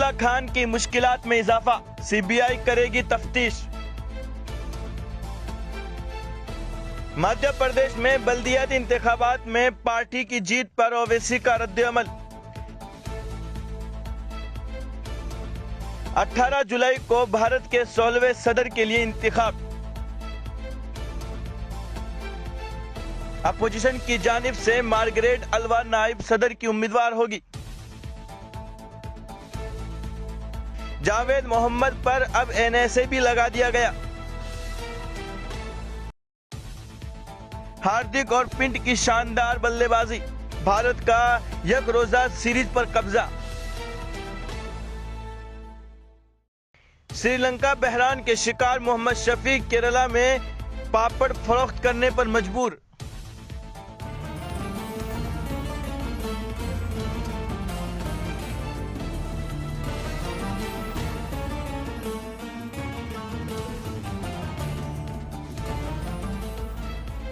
अब्दुल्ला खान की मुश्किलात में इजाफा, सीबीआई करेगी तफ्तीश। मध्य प्रदेश में बल्दियाती इंतखाबात में पार्टी की जीत पर ओवैसी का रद्द-ए-अमल। 18 जुलाई को भारत के 16वें सदर के लिए इंतखाब। अपोजिशन की जानिब से मार्गरेट अलवा नायब सदर की उम्मीदवार होगी। जावेद मोहम्मद पर अब एनएसए भी लगा दिया गया। हार्दिक और पिंट की शानदार बल्लेबाजी, भारत का एक रोजा सीरीज पर कब्जा। श्रीलंका बहरान के शिकार मोहम्मद शफी केरला में पापड़ फरोख्त करने पर मजबूर।